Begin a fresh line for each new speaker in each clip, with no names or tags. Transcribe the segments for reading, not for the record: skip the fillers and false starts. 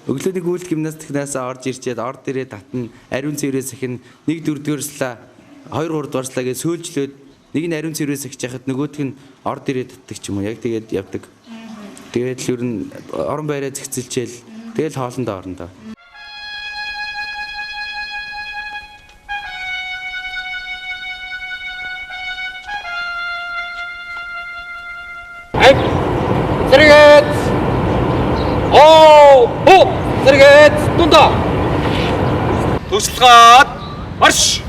Өглөөний гүйл гимнастикнаас орж ирчээд орд ирээ татна ариун цэврээс ахин 1/4-өөслөө 2-3 дуурслаа гэж сөөлжлөөд нэг нь ариун цэврээс ахиж яхад нөгөөх нь орд ирээ татдаг ч юм уу яг тэгээд явдаг. Тэгээд л ер нь орон байраа зэгцэлчээл тэгэл хоолндоо орондоо.
Зэрэгэт зэрэгэт тунда туслахад марш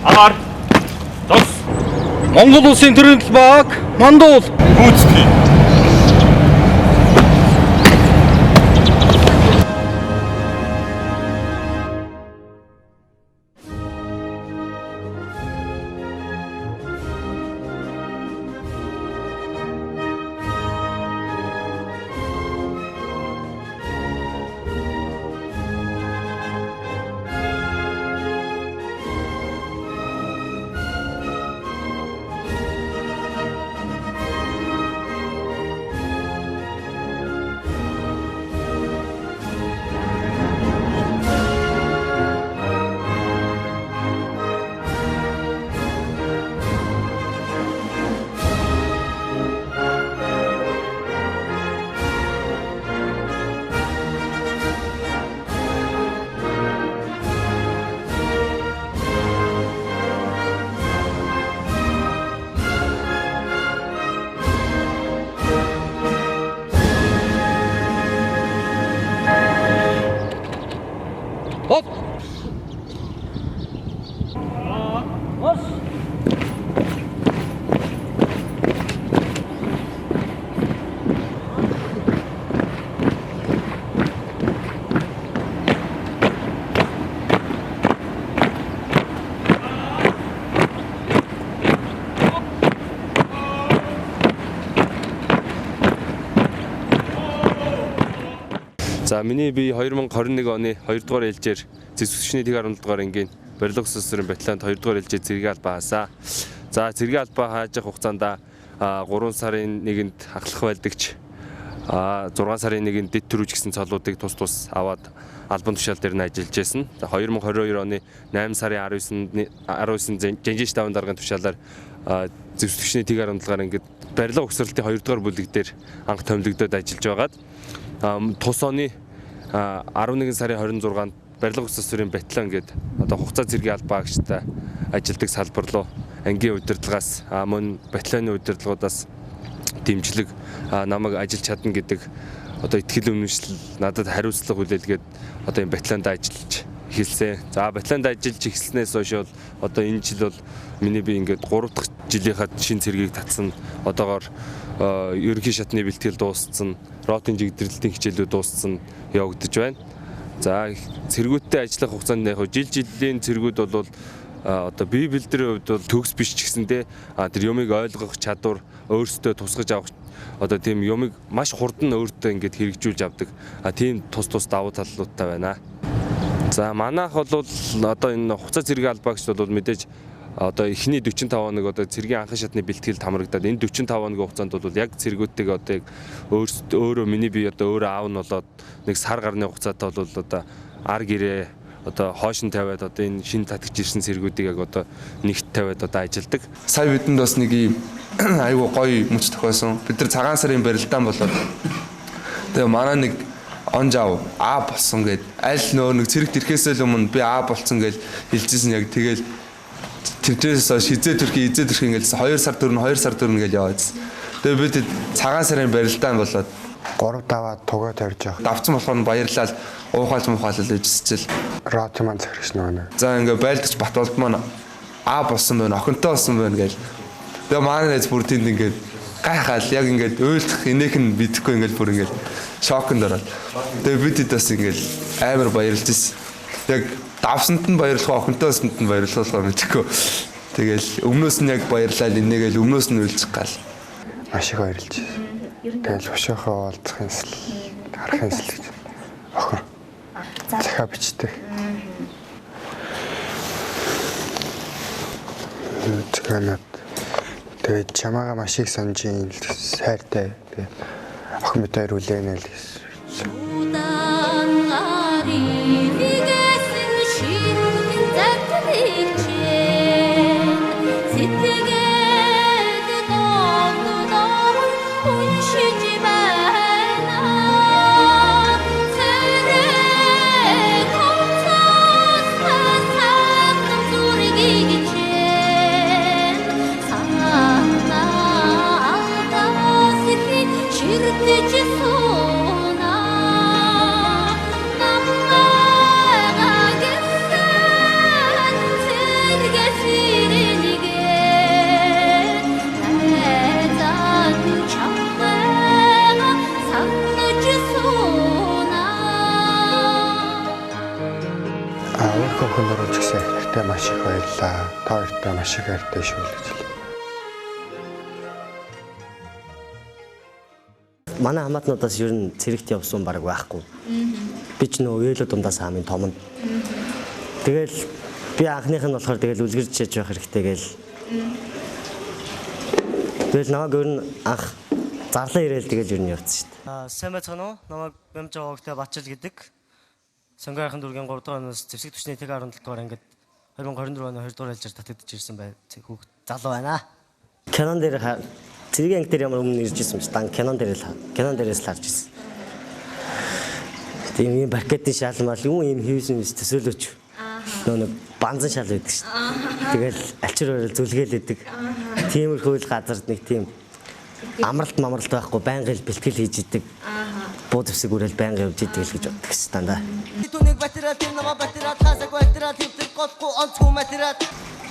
ар тос Монгол улсын төрийн баг мандуул гүйцэтгэе.
За миний би 2021 оны 2 дугаар ээлжээр зэвсэгчний тэг 17 дугаар ангийн барилга ус сүрэн батальонд 2 дугаар ээлжээр зэрэг албаа хаасаа. За зэрэг албаа хааж явах хугацаанд 3 сарын 1-нд ахлах байлдагч 6 сарын 1-нд дэд төрүүж гэсэн цолуудыг тус аваад албан тушаал дээр нь ажиллаж байсан. За 2022 оны 8 сарын 19-нд Жанжиш даван даргын тушаалаар зэвсэгчний тэг 17 дугаар ангид барилга угсралтын 2 дугаар бүлэг дээр анх томилогдоод ажиллаж байгаад тус оны 11 сарын 26-нд барилга ус сүрэн батальон гэдэг одоо хугацаа зэргийн албаа агчтай ажилладаг салбар руу ангийн удирдлагаас мөн батальоны удирдлагуудаас дэмжлэг намайг ажиллаж чадна гэдэг одоо ихтгэл үнэмшил надад хариуцлага хүлээлгээд одоо энэ батальонд ажиллаж эхэлсэн. За батальонд ажиллаж эхэлснээс хойш бол одоо энэ жил бол миний би ингээд 3 дахь жилийнхаа шинэ цэргийг татсан. Одоогоор ерөнхий шатны бэлтгэл дууссан, ротын жигдэрлэлтийн хичээлүүд дууссан явагдаж байна. За цэргүүдтэй ажиллах хугацаанд яг жилийн цэргүүд бол одоо бие бэлдрийн хувьд бол төгс биш ч гэсэндээ тэр юмыг ойлгох чадвар, өөрсдөө тусгаж авах одоо тийм юмыг маш хурдан өөртөө ингээд хэрэгжүүлж авдаг. Тийм тус давуу талуудтай байна. За манайх бол одоо энэ хугацаа цэргийн албаагч бол мэдээж одоо эхний 45 хоног одоо цэргийн анхан шатны бэлтгэлд хамрагдаад энэ 45 хоногийн хугацаанд бол яг цэргүүдтэйг одоо яг өөрөө миний бие одоо өөрөө аав нь болоод нэг сар гарны хугацаатай бол одоо ар гэрээ одоо хоошин тавиад одоо энэ шинэ татгч ирсэн цэргүүдийг яг одоо нэгт тавиад одоо ажилдаг.
Сая бидэнд бас нэг юм айгуу гоё мөч тохиосон. Бид нар цагаан сарын барилдаан болоод тэгээ манай нэг онжаав болсон гэд аль нөө нэг цэрэгт ирэхээс өмнө би болсон гэж хэлжсэн яг тэгэл тэрнээс шизээ төрхий ингээл 2 сар дөрнө гэж яваадсэн. Тэгээ бид цагаан сарын барилдаан болоод
3-5 тугаа тавьж явах.
Давцсан болохоор баярлал уухаалж мухаалал ижсчил.
Рот маань зэрэгш нөгөө.
За ингээ байлдагч бат болд маань болсон байна, охинтой болсон байна гэж. Тэгээ манай найз бүр тэнд ингээд гайхаал яг ингээд өөлдөх энийх нь бидэхгүй ингээд бүр ингээд шокнд ороод. Тэгээ бид бас ингээд амар баярлж ирсэн. Яг давсанд нь баярлах, охинтойсонд нь баярлах мэдэхгүй. Тэгэл өмнөөс нь яг баярлал энийгэл өмнөөс нь үлдчих гал.
Маш их баярлж байна. Тэгэл өшөөхөө олдох юмсэл харах юмсэл охин. Захаа бичдэг. Зөвхөн тэгээд чамаага маш их санаж ин сайртай. Тэгээд охин мэдээр үлээнэ л гэсэн. Охин оруулж гисэн ихтэй маш их баярлаа. Та хоёртай маш их хайртай шүү л гэж хэлээ.
Манай хамаатнуудаас ер нь цэрэгт явсан баг байхгүй. Би ч нөө ээлөө дундаас хаамын томонд. Тэгэл би анхных нь болохоор тэгэл үлгэрж чиж байх хэрэгтэй гээл. Тэгэл намайг ер нь анх зарлаа ирээл тэгэл ер нь явцсан шүү дээ. Сайн байцгаана уу? Намайг Бямжаагтай Батчил гэдэг. Сонгойрхон дүүргийн 3 дугаар оноос зэвсэг түвшний тэг 17 дугаар ангид 2024 оны 2 дугаар айлчаар татагдж ирсэн бай. Хүүхд залуу байна. Кинон дээр цэргийн анги дээр ямар өмнө ирж ирсэн юм чи дан кинон дээрээс л харж ирсэн. Тийм юм баркетын шалмал юу юм хийсэн юм төсөөлөөч. Нэг банзан шал байдаг шүү. Тэгэл альчир орол зүлгээлэдэг. Тиймэрхүү газарт нэг тийм амралт байхгүй байнгын бэлтгэл хийж идэг. Буу зэвсэг үрэл байнга явж идэг л гэж боддог ш дандаа.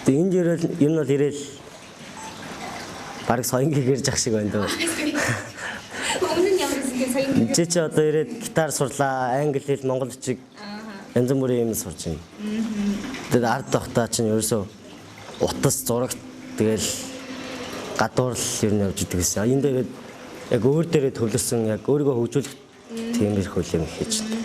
Энд ирэл юм бол ирээл бараг соёнгийн гэрж ах шиг байна дөө.
Өмнө нь ямар зүйл соёнгийн
чи одоо ирээд гитар сурлаа, англи хэл, монгол чиг янз бүрийн юм сурч байна. Тэгээд ард тогтоо чинь ерөөсөө утас зурагт тэгэл гадуурл ер нь явж идэг гэсэн. Энд дээрээ яг өөр дээрээ төвлөрсөн яг өөрийгөө хөгжүүлэх тиймэрхүү юм хийж байна.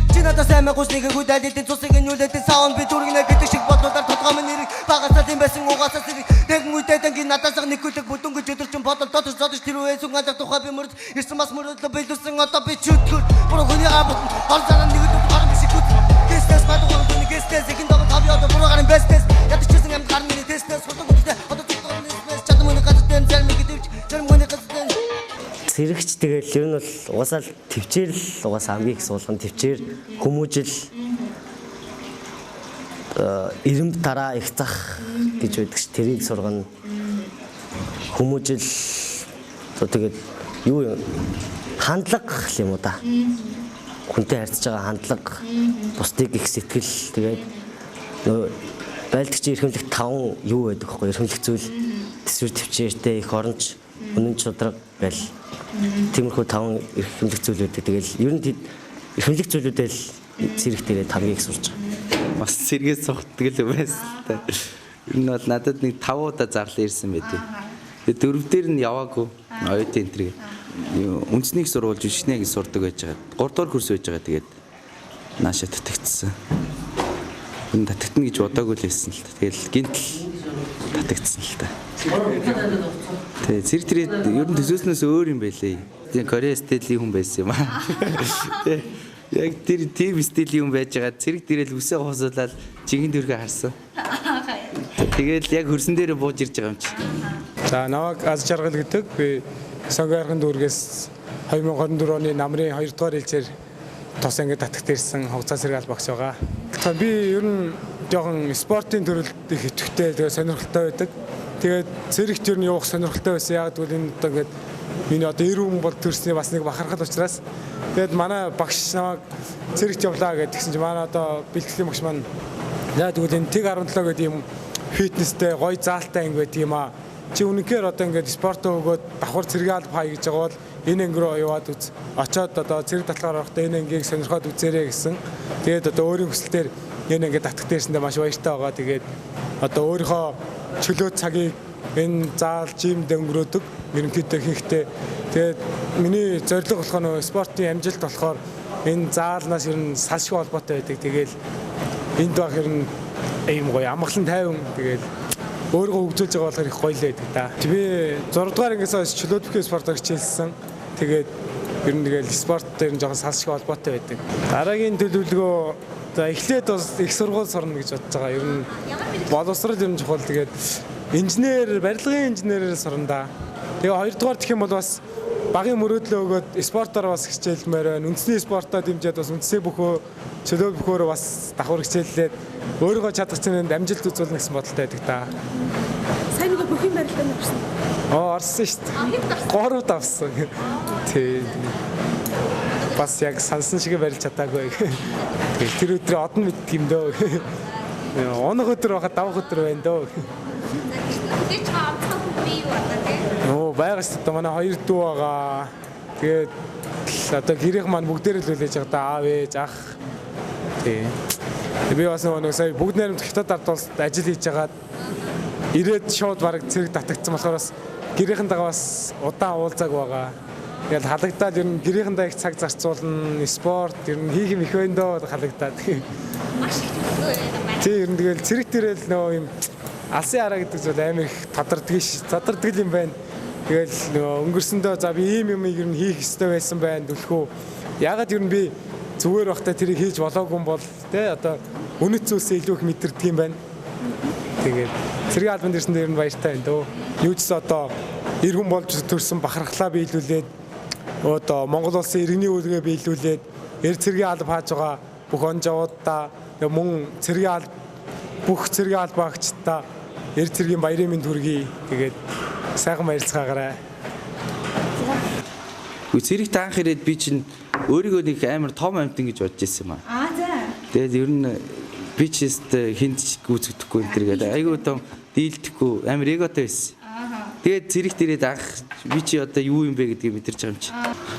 Чи надад сайн мэгүснийг хүдэлдэн цусыг нүлэдэн саунд би дүргнэ гэдэг шиг бодлоор тодгоом нэрийг багасаа тийм байсан угаасаа зэрэг тэгэн үдээдэн надаас нэг хүлэг бүдүн гэж өдөрчин бодол дотор зодож тэр үе сүнгадаг тухай би мөрд ирсэн бас мөрөдлө бэлдсэн одоо би чөтгөр буруу хүний аав гол заран нэг өдөр гарсан шиг үт гэстэс бадгуун түүний гэстэс ихэнх доо тав яа буруу гарын бэстэс ядчихсан юм гарны тестэс фото гүтээ одоо тодгоом нэс чадмын гадтай зэрэг гэдвч зэрэг мөний гадтай
Цэрэгч тэгэл ер нь бол угаасаа төвчээр л угаасаа хамгийн их суулган төвчээр хүмүүжил эрэм дараа их зах гэж байдаг ш тэрийг сургана хүмүүжил тэгээд юу хандлага юм уу да хүнтэй харьцаж байгаа хандлага бусдыг их сэтгэл тэгээд байлдагчийн эрхэмлэх 5 юу байдаг вэ эрхэмлэх зүйл төсвөр төвчээртэй их оронч үнэн чудраг байл тиймэрхүү 5 эрхэмлэх зүйлүүдээ тэгэл ер нь эрхэмлэх зүйлүүдээ л цэрэг дээрээ хамгийн их сурч байгаа.
Бас цэргээс сухдаг л байсан л та. Ер нь бол надад нэг 5 удаа зарлаа ирсэн байдیں۔ Тэгээ дөрөв дээр нь яваагүй. Оюутан энтриг үндэсний их сургууль жишнээ гэж сурдаг байж байгаа. 3 дугаар курс байж байгаа. Тэгээд нааша татагдсан. Энэ татагдана гэж бодоагүй л байсан л та. Тэгэл гинтл татагдсан л та. Тэгээ цэрэг тэр ер нь төсөөснөөс өөр юм байлээ. Тэгээ Корея стилийн хүн байсан юм аа. Яг тэр тийм стилийн хүн байж байгаа цэрэг дээрэл үсээ хосуулаад жинхэнэ төрхөө харсан. Тэгээл яг хөрсөн дээрээ бууж ирж байгаа юм чи.
За намайг Аз Жаргал гэдэг. Би Сонгойрхон дүүргээс 2024 оны намрын 2 дугаар ээлжээр тос ангид татагт ирсэн хугацаа сэргаал багш байгаа. Би ер нь жоохон спортын төрөлд их идэвхтэй тэгээ сонирхолтой байдаг. Тэгээд цэрэгт ер нь явах сонирхолтой байсан. Яг гэвэл энэ одоо ингээд миний одоо 90 хүн бол төрсний бас нэг бахархал учраас тэгээд манай багш намайг цэрэгт явлаа гэдгсэн чинь манай одоо бэлтгэлийн багш маань яг гэвэл энэ тэг 17 гэдэг юм фитнестэй гоё заалтай анги байдаг юм аа. Чи үнэнхээр одоо ингээд спортоо өгөөд давхар цэрэг алба хай гэж байгаа бол энэ анги руу яваад үз. Очоод одоо цэрэг талхаар орохдоо энэ ангийг сонирхоод үзээрэй гэсэн. Тэгээд одоо өөрийн хүсэлтээр энэ анги татгах дээрсэндээ маш баяртай байгаа. Тэгээд одоо өөрийнхөө чөлөө цагийг энэ заал жимд өнгөрөөдөг ерөнхийдөө хийхдээ тэгээд миний зорилго болох нь спортын амжилт болохоор энэ заалнаас ер нь салшгүй холбоотой байдаг. Тэгээл энд баг ер нь ийм гоё амгалан тайван тэгээл өөрийгөө хөгжүүлж байгаа болохоор их гоё л байдаг да. Би 6 дугаар ангиас хойш чөлөөтгөх спортоор хичээлсэн. Тэгээд ер нь тэгэл спорттой ер нь жоохон салшгүй холбоотой байдаг. Дараагийн төлөвлөгөө за эхлээд бас их сургууль сурна гэж бодож байгаа. Ер нь боловсрол ер нь чухал. Тэгээд инженер, барилгын инженерээр сурна да. Тэгээ хоёрдугаар гэх юм бол бас багийн мөрөөдлөө өгөөд спортоор бас хичээлмээр байна. Үндэсний спортоо дэмжиж бас үндэсний бөхөө чөлөө бөхөөр бас давхар хичээллээд өөрийгөө чадах чанарт амжилт үзүүлнэ гэсэн бодолтой байдаг да.
Сайн нэг бүхэн барилгаанд орсон.
Орсон шүү дээ. 3 давсан. Тий. Бас яг сансан шиг барилж чадаагүй. Тэгээ тэр өдрөө одон мэддэг юм дөө. Оног өдөр байхад давх өдөр байна дөө.
Тэд ч амцхан би юу байна те.
Оо байгаас та манай 2 дүү байгаа. Тэгээд одоо гэрийнх маань бүгдээр л үлээж байгаа да аав ээж ах. Тий. Би бас нэг сая бүгд найрамд хятад ард улсад ажил хийж байгаад ирээд шууд бараг цэрэг татагдсан болохоор бас гэрийнхэндээ бас удаан уулзааг байгаа. Тэгэл халагдаад ер нь гэрийнхэндээ их цаг зарцуулна, спорт ер нь хийх юм их байна доо халагдаад.
Маш их байна.
Тий ер нь тэгэл цэрэг дээрэл нөө юм алсын хараа гэдэг зүйл амар их тодордог юм байна. Тэгэл нөгөө өнгөрсөндөө за би ийм юм ер нь хийх ёстой байсан байна түлхүү. Ягаад ер нь би зүгээр байхдаа тэрийг хийж болоогүй юм бол те одоо үнэт зүйлсээ илүү их мэдэрдэг юм байна. Тэгээд цэргийн албанд ирсэн дээр нь баяртай байна дөө. Юу ч одоо эр хүн болж төрсэн бахархлаа биелүүлээд одоо Монгол улсын иргэний үүргээ биелүүлээд эр цэргийн алба хааж байгаа бүх онжоодаа мөн цэргийн алба бүх цэргийн албаагчдаа эр цэргийн баярын мэнд хүргэе. Тэгээд сайхан баярлцгаагаарай.
Цэрэгт анх ирээд би чинь өөрийгөө нэг амар том амтан гэж бодож ирсэн юм аа.
За.
Тэгээд ер нь би ч хинт гүйцэгдэхгүй энэ төр гэдэг. Айгуу том дийлдэхгүй амар эготой байсан. Тэгээд цэрэгт ирээд анх би чи одоо юу юм бэ гэдгийг мэдэрч байгаа юм чи.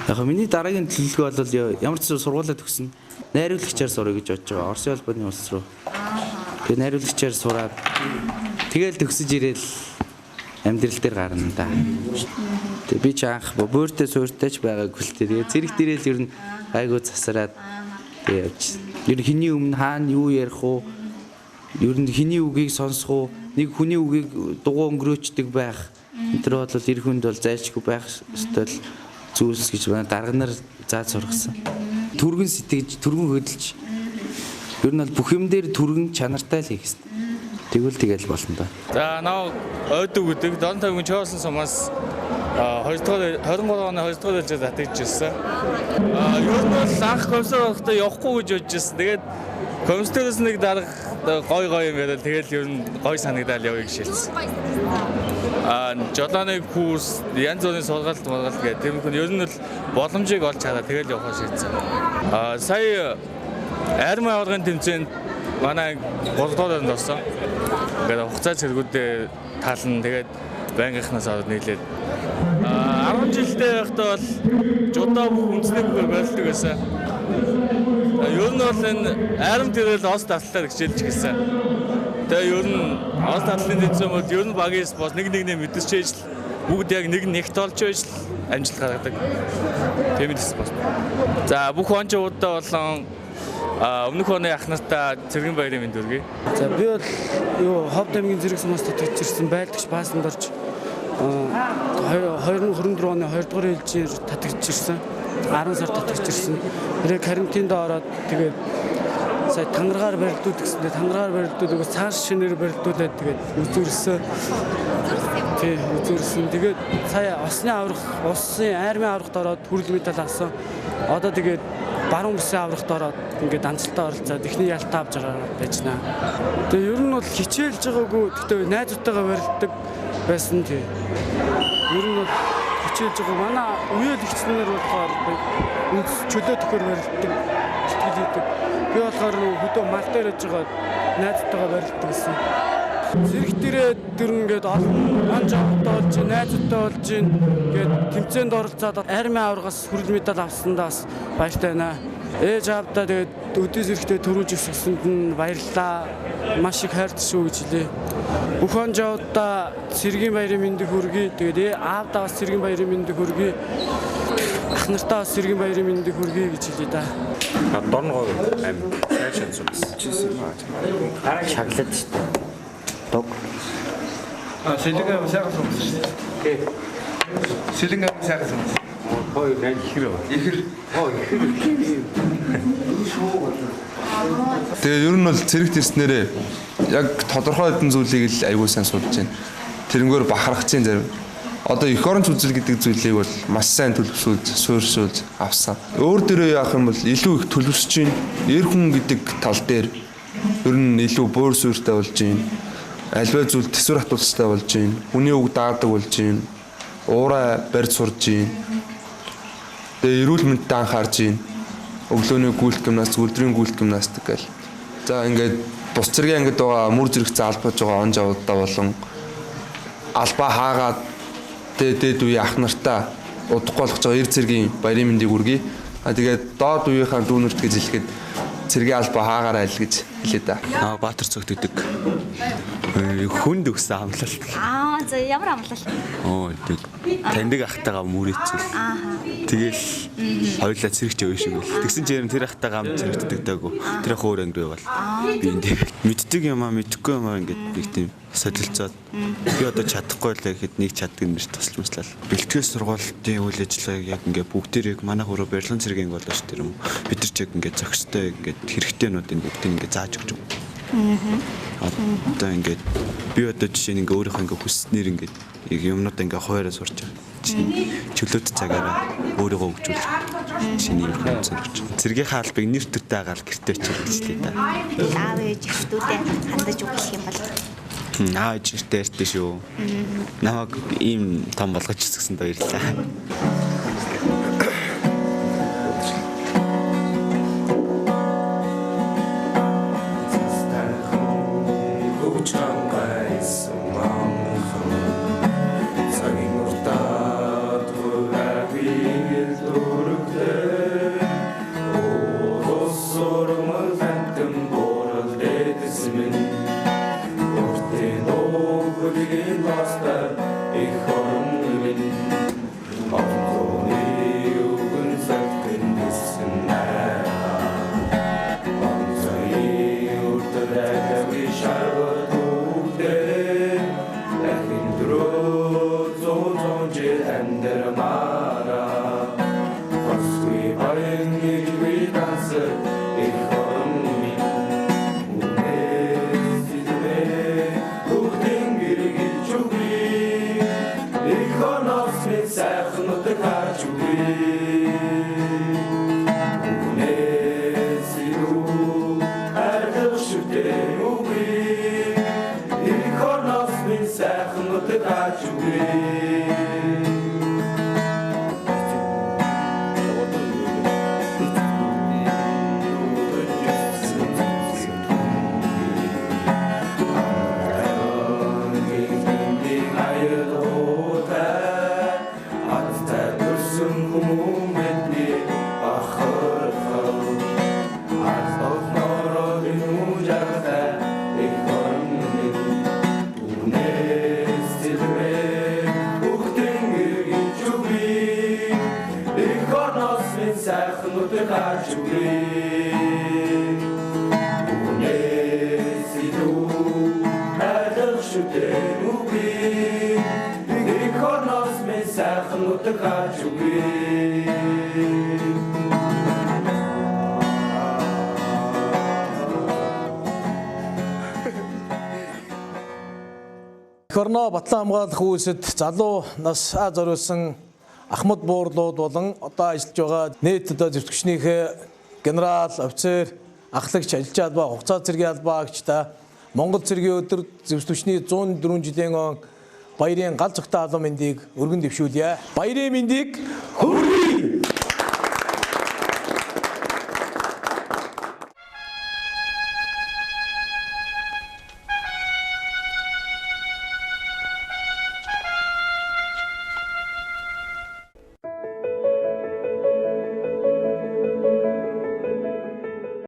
Яг миний дараагийн төлөвлөгөө бол ямар ч сургуулаа төгснө. Найруулагчаар сурах гэж бодож байгаа. Оросын улбаны улс руу. Тэгээд найруулагчаар сураад тэгэл төгсөж ирээл амьдрал дээр гарна да. Тэгээд би ч анх бууртай сууртайч байгаагүй л тэгээд зэрэг дээрэл ер нь айгуу засараад тэгээд явж. Ер нь хиний өмнө хаана юу ярих уу? Ер нь хиний үгийг сонсох уу? Нэг хүний үгийг дугуй өнгөрөөчдөг байх. Энэ төр бол эр хүнд бол зайлшгүй байх ёстой зүйлс гэж байна. Дарга нар зааж сургасан. Түргэн сэтгэж, түргэн хөдөлж. Ер нь бол бүх юм дээр түргэн чанартай л хийх хэрэгтэй. Тэгвэл тэгэл болно да.
За наа ойдог гэдэг Дон тавгийн Чоолсон сумаас 23 оны 2 дугаар жилд татагдж ирсэн. Ер нь бол анх комиссар байхдаа явахгүй гэж бодож ирсэн. Тэгээд комиссараас нэг дарга гой юм яриад тэгэл ер нь гой санагдал явъя гэж шилжсэн. Жолооны курс, янз бүрийн сургалт гэдэг. Тэр нь ер нь л боломжийг олж хараад тэгэл явах шийдсэн. Сая армийн аваргын тэмцээнд манай 3 дугаар орнд орсон. Ингээд хугацаа цэргүүдээ таална. Тэгээд байнгийнхнаас аваад нийлээд 10 жилдээ байхдаа бол жудаа бүх үндэсний бүгээр барилдаг байсан. Ер нь бол энэ армд ирэл ос татлаар хичээлж гисэн. Тэгээ ер нь ос татлын тэмцээн бол ер нь багийн спорт нэг-нэгнээ мэдэрчээж л бүгд яг нэгт олж байж л амжилт гаргадаг. Тийм л спорт. За бүх онцгуудаа болон өмнөх оны ах нартаа цэргийн баярын мэнд хүргэе.
За би бол юу Ховд аймгийн зэрэг сумаас татгаж ирсэн байлдагч баасанд орж 2024 оны 2 дугаар ээлжээр татгаж ирсэн. 10 сар татгаж ирсэн. Тэр карантинд ороод тэгээд сая тангаргаар барилдууд гэсэндээ тангаргаар барилдууд цааш шинээр барилдуулаад тэгээд үзүүрсэн. Тий, үзүүрсэн. Тэгээд сая осны армийн аврагт ороод хүрэл медаль авсан. Одоо тэгээд баруун бүсийн аврагт ороод ингээд амжилтаа оролцоод эхний ялтаа авч байгаа байж байна. Тэгээ ер нь бол хичээлж байгаагүй гэхдээ найзуудтайгаа барилддаг байсан тий. Ер нь бол хичээлж байгаа манай үеэл ихчнэр болохоор чөлөө төхөр барилддаг сэтгэл хийдэг. Би болохоор хөдөө мал дээр яж байгаа найзуудтайгаа барилддаг гэсэн. Зэрэг дээрээ тэр ингээд олон жавтай болж найзуудтай болж ингээд тэмцээнд оролцоод армийн аврагаас хүрэл медаль авсандаа бас баяртай байна. Ээж аавдаа тэгээд өдөө зэрэгтэй төрүүлж өсгсөнд нь баярлалаа. Маш их хайртай шүү гэж хэлье. бүх онжоодаа цэргийн баярын мэндийг хүргэе. Тэгээд аавдаа бас цэргийн баярын мэндийг хүргэе. Ах нартаа бас цэргийн баярын мэндийг хүргэе гэж хэлье да.
Дорногоо амин сайшаа зүгс.
Шаглаад шүү дээ. Дог.
Сэлэнгэ сайхан юм шүү дээ. Сэлэнгэ сайхан юм.
Хой яг ихэр.
Тэгээ ер нь бол цэрэгт ирснээрээ яг тодорхой хэдэн зүйлийг л аягүй сайн судалж байна. Тэрнгээр бахархаж чинь зарим. Одоо эх оронч үзэл гэдэг зүйлийг бол маш сайн төлөвшүүлж, суурьшуулж авсан. Өөр дээрээ яах юм бол илүү их төлөвшөж чинь эр хүн гэдэг тал дээр ер нь илүү буур суурьтай болж байна. Альва зүйл төсвөр хатуулцтай болж байна. Хүний үг даадаг болж байна. Уурай барьж сурж байна. Тэгээ эрүүл мэндэд анхаарж байна. Өглөөний гүйлт гимнаст, өдрийн гүйлт гимнастик гэл. За ингээд бус зэргийн ангид байгаа мөр зэрэг заалбаж байгаа онж авдаа болон албаа хаагаад дээд үе ах нартаа удахгүй болгож байгаа эр зэргийн баярын мэндийг хүргэе. Тэгээд доод үеийнхаа дүүнэрт гэж хэлэхэд цэргийн албаа хаагаарай л гэж хэлээ да.
Баатар цогт гэдэг хүнд өгсөн амлалт.
За ямар амлалт?
Таньдаг ахтайгаа мөрөөцөл. Тэгэл хоёулаа цэрэгч явж шиг байл. Тэгсэн чинь тэр ахтайгаа цэрэгтдэг даагүй. Тэр ах өөр анги байвал. Би энэ мэддэг юм аа мэдэхгүй юм аа ингээд нэг тийм солилцоод би одоо чадахгүй л гэхэд нэг чаддаг нэр тусалж мэслээ. Бэлтгэл сургалтын үйл ажиллагааг яг ингээд бүгдээрээ манай хөрөө барилгын цэргийн болооч тэр юм. Бид нар ч яг ингээд зохистой ингээд хэрэгтэйнүүдийн бүгдийг ингээд зааж өгч юм. Одоо ингээд би одоо жишээ нь ингээ өөрийнхөө ингээ хүснээр ингээд юмнуудаа ингээ хойроо сурч байгаа. Чөлөөт цагаараа өөрийгөө хөгжүүлж шиний юм зорж. Цэргийн хаалбыг нэр төртэй агаал гэртээ чиргэлжлээ да.
Аав ээж хүүхдүүдэд хандаж өгөх юм бол
ааж иртээ шүү. Намайг ийм том болгож ирсгсэн баярлалаа.
Хорноо Батлан хамгаалах үйлсэд залуу нас зориулсан Ахмад буурлууд болон одоо ажиллаж байгаа нийт одоо зөвтгчнийхээ генерал, офицер, ахлагч, ажилчин албаа, хугацаа цэргийн албаагчдаа Монгол цэргийн өдөр зөвтгчний 104 жилийн он баярын гал зүгтээ албан мэндийг өргөн дэвшүүлье. Баярын мэндийг хүргэе.